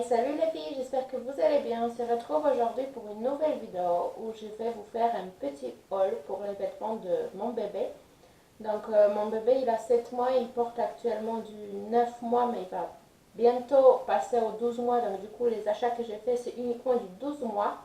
Salut les filles, j'espère que vous allez bien. On se retrouve aujourd'hui pour une nouvelle vidéo où je vais vous faire un petit haul pour les vêtements de mon bébé. Donc mon bébé il a 7 mois, il porte actuellement du 9 mois mais il va bientôt passer aux 12 mois. Donc du coup les achats que j'ai fait c'est uniquement du 12 mois.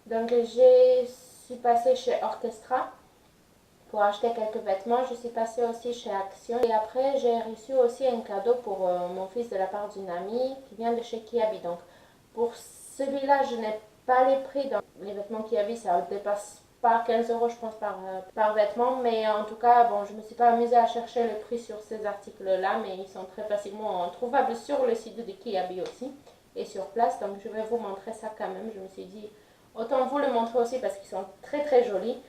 Donc je suis passée chez Orchestra pour acheter quelques vêtements. Je suis passée aussi chez Action. Et après, j'ai reçu aussi un cadeau pour mon fils de la part d'une amie qui vient de chez Kiabi. Donc, pour celui-là, je n'ai pas les prix. Donc, les vêtements Kiabi, ça ne dépasse pas 15 euros, je pense, par vêtement. Mais en tout cas, bon, je ne me suis pas amusée à chercher le prix sur ces articles-là. Mais ils sont très facilement trouvables sur le site de Kiabi aussi et sur place. Donc, je vais vous montrer ça quand même. Je me suis dit, autant vous le montrer aussi parce qu'ils sont très très jolis.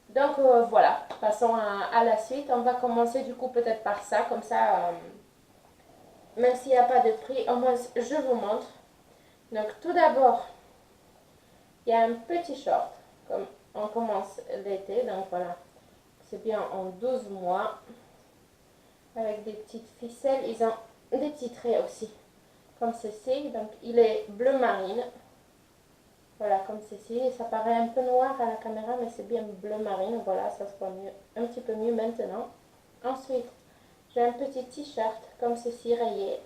Donc voilà, passons à la suite. On va commencer du coup peut-être par ça, comme ça, même s'il n'y a pas de prix, au moins je vous montre. Donc tout d'abord, il y a un petit short, comme on commence l'été, donc voilà, c'est bien en 12 mois, avec des petites ficelles, ils ont des petits traits aussi, comme ceci, donc il est bleu marine. Voilà, comme ceci. Ça paraît un peu noir à la caméra, mais c'est bien bleu marine. Voilà, ça se voit mieux, un petit peu mieux maintenant. Ensuite, j'ai un petit t-shirt comme ceci rayé.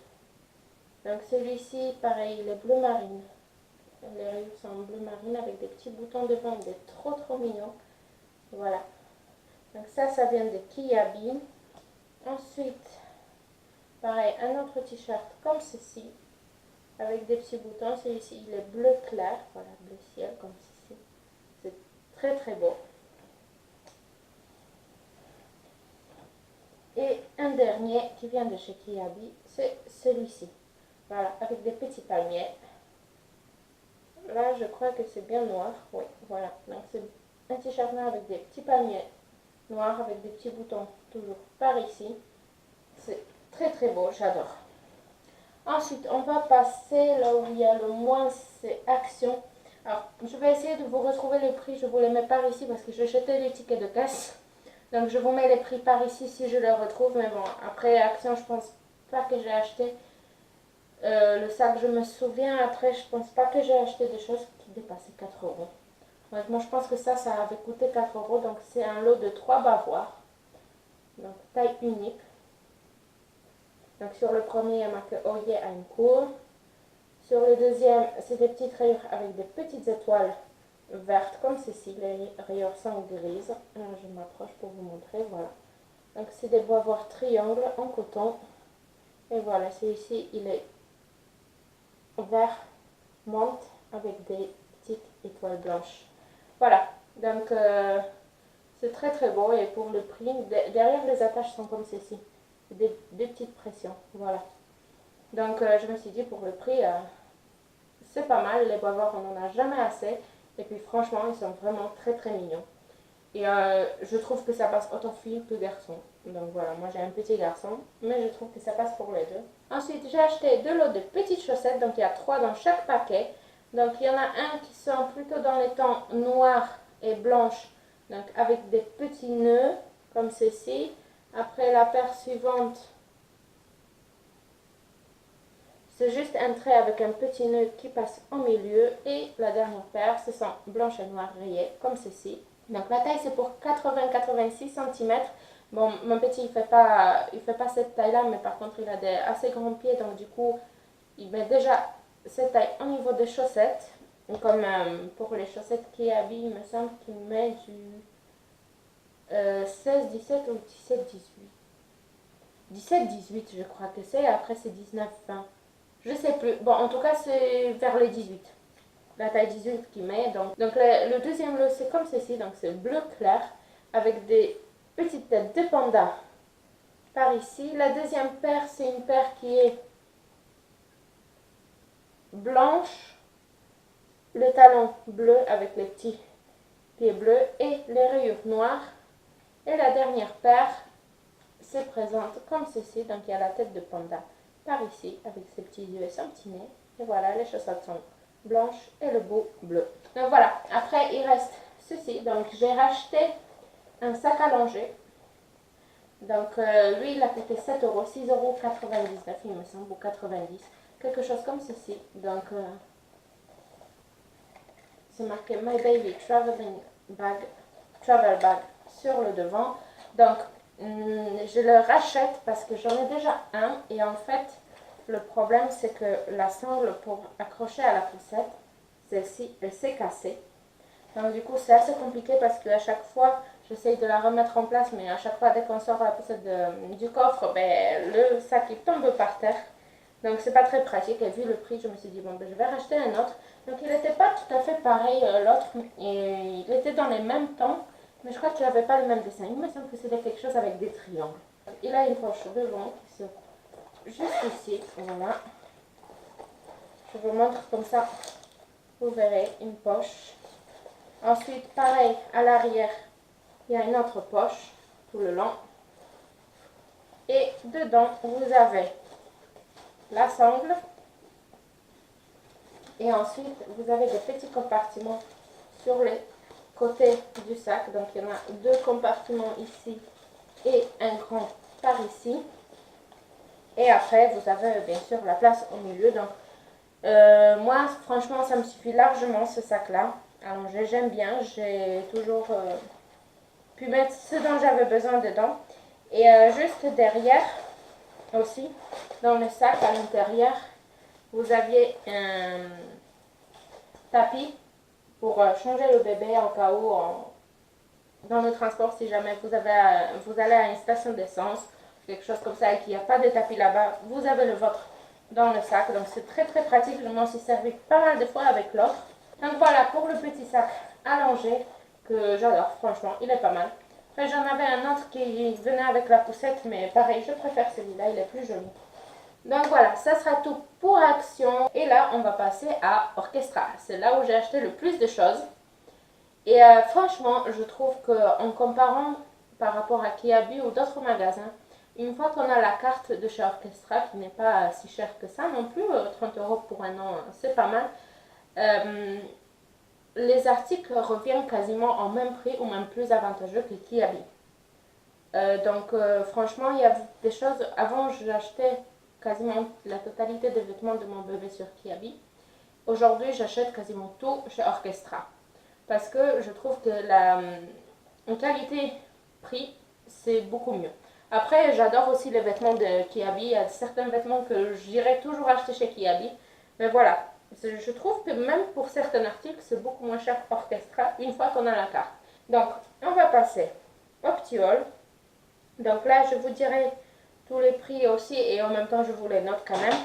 Donc celui-ci, pareil, il est bleu marine. Les rayures sont en bleu marine avec des petits boutons devant. Il est trop trop mignon. Voilà. Donc ça vient de Kiabi. Ensuite, pareil, un autre t-shirt comme ceci. Avec des petits boutons. Celui-ci, il est bleu clair. Voilà, bleu ciel comme ceci. C'est très très beau. Et un dernier qui vient de chez Kiabi, c'est celui-ci. Voilà, avec des petits palmiers. Là, je crois que c'est bien noir. Oui, voilà. Donc, c'est un t-shirt noir avec des petits palmiers noirs, avec des petits boutons toujours par ici. C'est très très beau, j'adore. Ensuite, on va passer là où il y a le moins, c'est Action. Alors, je vais essayer de vous retrouver le prix. Je vous les mets par ici parce que j'ai jeté les tickets de caisse. Donc, je vous mets les prix par ici si je les retrouve. Mais bon, après Action, je pense pas que j'ai acheté le sac. Je me souviens, après, je pense pas que j'ai acheté des choses qui dépassaient 4 euros. Honnêtement, je pense que ça avait coûté 4 euros. Donc, c'est un lot de 3 bavoirs. Donc, taille unique. Donc, sur le premier, il y a marqué Oyer à une cour. Sur le deuxième, c'est des petites rayures avec des petites étoiles vertes comme ceci. Les rayures sont grises. Alors, je m'approche pour vous montrer. Voilà. Donc, c'est des bavoirs triangles en coton. Et voilà, celui-ci, il est vert menthe avec des petites étoiles blanches. Voilà. Donc, c'est très très beau. Et pour le prix, derrière les attaches sont comme ceci. Des petites pressions. Voilà. Donc, je me suis dit, pour le prix, c'est pas mal. Les bavoirs, on n'en a jamais assez. Et puis, franchement, ils sont vraiment très très mignons. Et je trouve que ça passe autant fille que garçon. Donc voilà, moi j'ai un petit garçon, mais je trouve que ça passe pour les deux. Ensuite, j'ai acheté 2 lots de petites chaussettes. Donc il y a 3 dans chaque paquet. Donc il y en a un qui sont plutôt dans les tons noirs et blanches. Donc avec des petits nœuds, comme ceci. Après la paire suivante, c'est juste un trait avec un petit nœud qui passe au milieu. Et la dernière paire, ce sont blanches et noires rayées, comme ceci. Donc la taille, c'est pour 80-86 cm. Bon, mon petit, il fait pas cette taille-là, mais par contre, il a des assez grands pieds. Donc du coup, il met déjà cette taille au niveau des chaussettes. Comme pour les chaussettes Kiabi, il me semble qu'il met du 16-17 ou 17-18. 17-18, je crois que c'est. Après, c'est 19-20. Je sais plus. Bon, en tout cas, c'est vers les 18. La taille 18 qu'il met. Donc le deuxième lot, c'est comme ceci. Donc, c'est bleu clair avec des petites têtes de panda par ici. La deuxième paire, c'est une paire qui est blanche. Le talon bleu avec les petits pieds bleus et les rayures noires. Et la dernière paire se présente comme ceci. Donc, il y a la tête de panda par ici avec ses petits yeux et son petit nez. Et voilà, les chaussettes sont blanches et le bout bleu. Donc voilà, après il reste ceci. Donc j'ai racheté un sac à langer. Donc lui il a coûté 7 euros, 6,99 € il me semble, ou 90. quelque chose comme ceci. Donc, c'est marqué My Baby Travel Bag sur le devant. Donc, je le rachète parce que j'en ai déjà un. Et en fait, le problème, c'est que la sangle pour accrocher à la poussette, celle-ci, elle s'est cassée. Donc, du coup, c'est assez compliqué parce qu'à chaque fois, j'essaye de la remettre en place. Mais à chaque fois, dès qu'on sort la poussette du coffre, ben, le sac, il tombe par terre. Donc, c'est pas très pratique. Et vu le prix, je me suis dit, bon, ben, je vais racheter un autre. Donc, il n'était pas tout à fait pareil, l'autre. Et il était dans les mêmes tons. Mais je crois qu'il n'avait pas le même dessin. Il me semble que c'était quelque chose avec des triangles. Il a une poche devant qui se juste ici, voilà. Je vous montre comme ça, vous verrez une poche. Ensuite, pareil, à l'arrière, il y a une autre poche tout le long. Et dedans, vous avez la sangle. Et ensuite, vous avez des petits compartiments sur les côtés du sac. Donc, il y en a 2 compartiments ici et un grand par ici. Et après, vous avez bien sûr la place au milieu. Donc, moi, franchement, ça me suffit largement ce sac-là. Allongé, j'aime bien. J'ai toujours pu mettre ce dont j'avais besoin dedans. Et juste derrière aussi, dans le sac à l'intérieur, vous aviez un tapis pour changer le bébé en cas où dans le transport, si jamais vous allez à une station d'essence, quelque chose comme ça et qu'il n'y a pas de tapis là-bas, vous avez le vôtre dans le sac. Donc c'est très très pratique. Je m'en suis servi pas mal de fois avec l'autre. Donc voilà pour le petit sac allongé que j'adore, franchement, il est pas mal. Après j'en avais un autre qui venait avec la poussette, mais pareil, je préfère celui-là, il est plus joli. Donc voilà, ça sera tout pour Action. Et là, on va passer à Orchestra. C'est là où j'ai acheté le plus de choses. Et franchement, je trouve qu'en comparant par rapport à Kiabi ou d'autres magasins, une fois qu'on a la carte de chez Orchestra, qui n'est pas si chère que ça non plus, 30 € pour un an, c'est pas mal, les articles reviennent quasiment en même prix ou même plus avantageux que Kiabi. Donc franchement, il y a des choses, avant j'achetais quasiment la totalité des vêtements de mon bébé sur Kiabi. Aujourd'hui, j'achète quasiment tout chez Orchestra. Parce que je trouve que la qualité-prix, c'est beaucoup mieux. Après, j'adore aussi les vêtements de Kiabi. Il y a certains vêtements que j'irai toujours acheter chez Kiabi. Mais voilà, je trouve que même pour certains articles, c'est beaucoup moins cher qu'Orchestra une fois qu'on a la carte. Donc, on va passer au petit haul. Donc là, je vous dirai tous les prix aussi et en même temps, je vous les note quand même.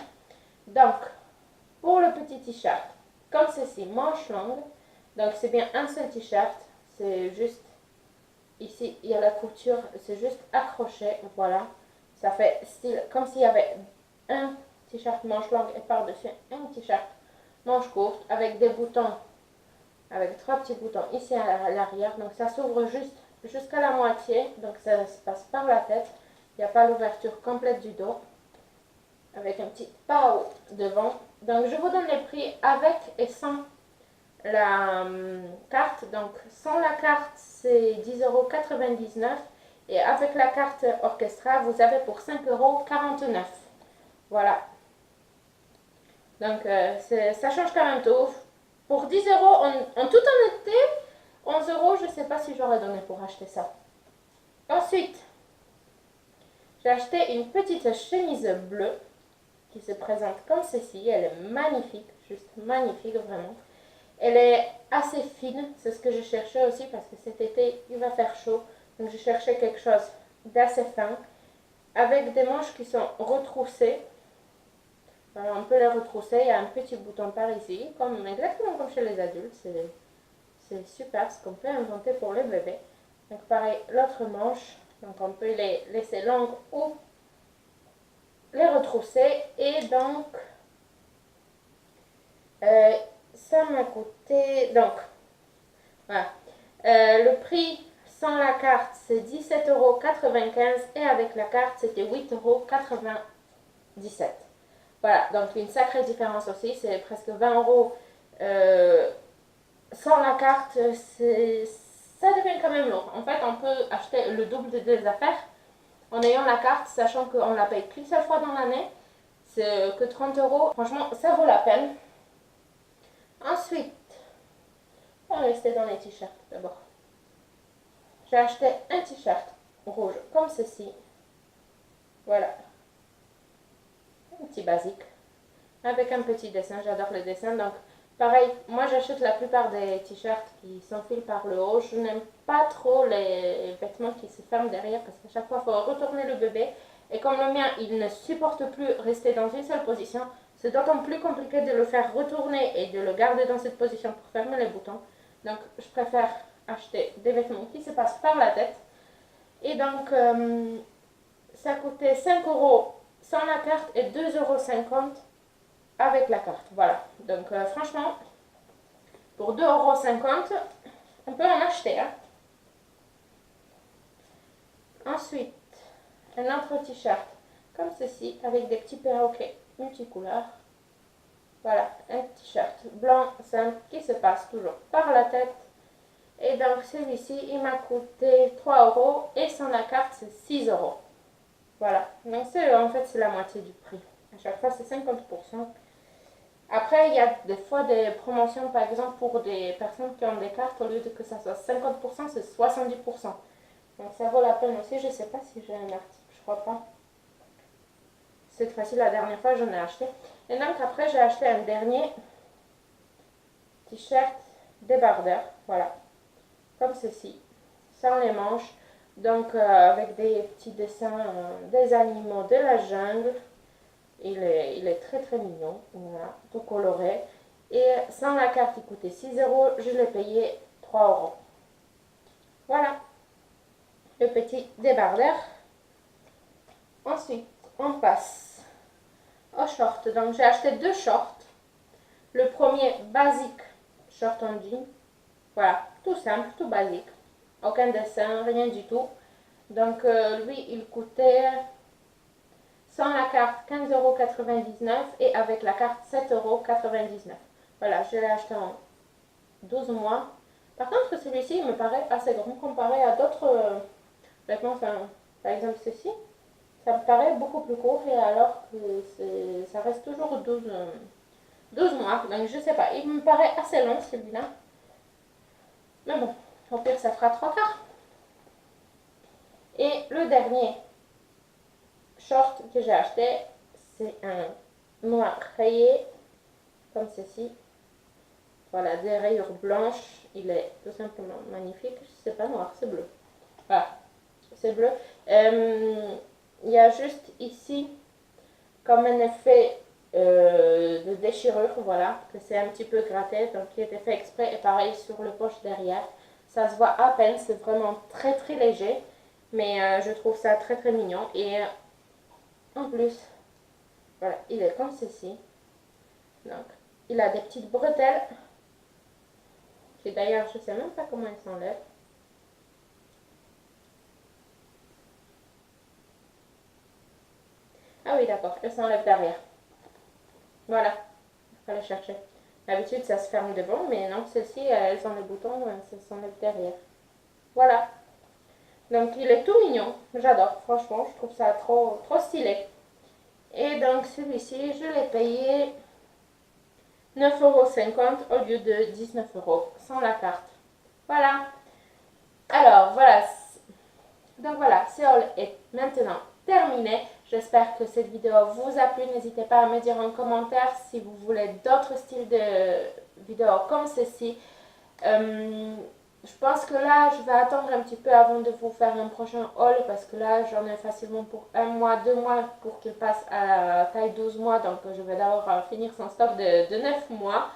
Donc, pour le petit t-shirt, comme ceci, manche longue. Donc c'est bien un seul t-shirt, c'est juste, ici il y a la couture, c'est juste accroché, voilà. Ça fait style, comme s'il y avait un t-shirt manche longue et par-dessus un t-shirt manche courte avec des boutons, avec 3 petits boutons ici à l'arrière. Donc ça s'ouvre juste jusqu'à la moitié, donc ça se passe par la tête. Il n'y a pas l'ouverture complète du dos, avec un petit pao devant. Donc je vous donne les prix avec et sans la carte. Donc sans la carte c'est 10,99 € et avec la carte Orchestra vous avez pour 5,49 €. Voilà, donc ça change quand même tout. Pour 10 € en toute honnêteté, 11 € je sais pas si j'aurais donné pour acheter ça. Ensuite j'ai acheté une petite chemise bleue qui se présente comme ceci. Elle est magnifique, juste magnifique vraiment. Elle est assez fine, c'est ce que je cherchais aussi parce que cet été il va faire chaud. Donc je cherchais quelque chose d'assez fin avec des manches qui sont retroussées. Alors on peut les retrousser, il y a un petit bouton par ici, exactement comme chez les adultes. C'est super ce qu'on peut inventer pour les bébés. Donc pareil, l'autre manche, donc on peut les laisser longues ou les retrousser. Et donc ça m'a coûté, donc voilà, le prix sans la carte c'est 17,95 € et avec la carte c'était 8,97 €. Voilà, donc une sacrée différence aussi, c'est presque 20 € sans la carte, ça devient quand même lourd. En fait, on peut acheter le double des affaires en ayant la carte, sachant qu'on la paye qu'une seule fois dans l'année. c'est que 30 euros. Franchement, ça vaut la peine. Ensuite, on va rester dans les t-shirts d'abord. J'ai acheté un t-shirt rouge comme ceci. Voilà. Un petit basique. Avec un petit dessin. J'adore le dessin. Donc, pareil, moi j'achète la plupart des t-shirts qui s'enfilent par le haut. Je n'aime pas trop les vêtements qui se ferment derrière parce qu'à chaque fois il faut retourner le bébé. Et comme le mien, il ne supporte plus rester dans une seule position, c'est d'autant plus compliqué de le faire retourner et de le garder dans cette position pour fermer les boutons. Donc, je préfère acheter des vêtements qui se passent par la tête. Et donc, ça coûtait 5 euros sans la carte et 2,50 € avec la carte. Voilà. Donc, franchement, pour 2,50 €, on peut en acheter. Hein. Ensuite, un autre t-shirt comme ceci avec des petits perroquets multicouleurs. Voilà, un t-shirt blanc simple qui se passe toujours par la tête. Et donc celui-ci, il m'a coûté 3 € et sans la carte, c'est 6 €. Voilà, donc en fait c'est la moitié du prix. À chaque fois, c'est 50%. Après, il y a des fois des promotions, par exemple, pour des personnes qui ont des cartes, au lieu de que ça soit 50%, c'est 70%. Donc ça vaut la peine aussi. Je ne sais pas si j'ai un article, je crois pas. Cette fois-ci, la dernière fois, j'en ai acheté. Et donc après, j'ai acheté un dernier t-shirt débardeur. Voilà, comme ceci, sans les manches. Donc avec des petits dessins des animaux de la jungle. Il est très très mignon. Voilà, tout coloré. Et sans la carte, il coûtait 6 €. Je l'ai payé 3 €. Voilà, le petit débardeur. Ensuite, on passe aux shorts. Donc, j'ai acheté 2 shorts. Le premier, basique, short en jean. Voilà, tout simple, tout basique. Aucun dessin, rien du tout. Donc, lui, il coûtait, sans la carte, 15,99 € et avec la carte, 7,99 €. Voilà, je l'ai acheté en 12 mois. Par contre, celui-ci, il me paraît assez grand comparé à d'autres vêtements. Enfin, par exemple, ceci. Ça me paraît beaucoup plus court et alors que ça reste toujours 12 mois. Donc je sais pas, il me paraît assez long celui-là. Mais bon, au pire ça fera 3 quarts. Et le dernier short que j'ai acheté, c'est un noir rayé, comme ceci. Voilà, des rayures blanches. Il est tout simplement magnifique. C'est pas noir, c'est bleu. Voilà, c'est bleu. Il y a juste ici comme un effet de déchirure, voilà, que c'est un petit peu gratté, donc qui a été fait exprès, et pareil sur le poche derrière. Ça se voit à peine, c'est vraiment très très léger, mais je trouve ça très très mignon. Et en plus, voilà, il est comme ceci. Donc, il a des petites bretelles, qui d'ailleurs, je sais même pas comment elles s'enlèvent. Ah oui, d'accord, elles s'enlèvent derrière. Voilà, il fallait chercher. D'habitude, ça se ferme devant, mais non, celle-ci, elles ont le bouton, ça s'enlève derrière. Voilà. Donc, il est tout mignon. J'adore, franchement, je trouve ça trop, trop stylé. Et donc, celui-ci, je l'ai payé 9,50 € au lieu de 19 € sans la carte. Voilà. Alors, voilà. Donc, voilà, ce haul est maintenant terminé. J'espère que cette vidéo vous a plu. N'hésitez pas à me dire en commentaire si vous voulez d'autres styles de vidéos comme ceci. Je pense que là, je vais attendre un petit peu avant de vous faire un prochain haul parce que là, j'en ai facilement pour 1 mois, 2 mois pour qu'il passe à la taille 12 mois. Donc, je vais d'abord finir son stock de 9 mois.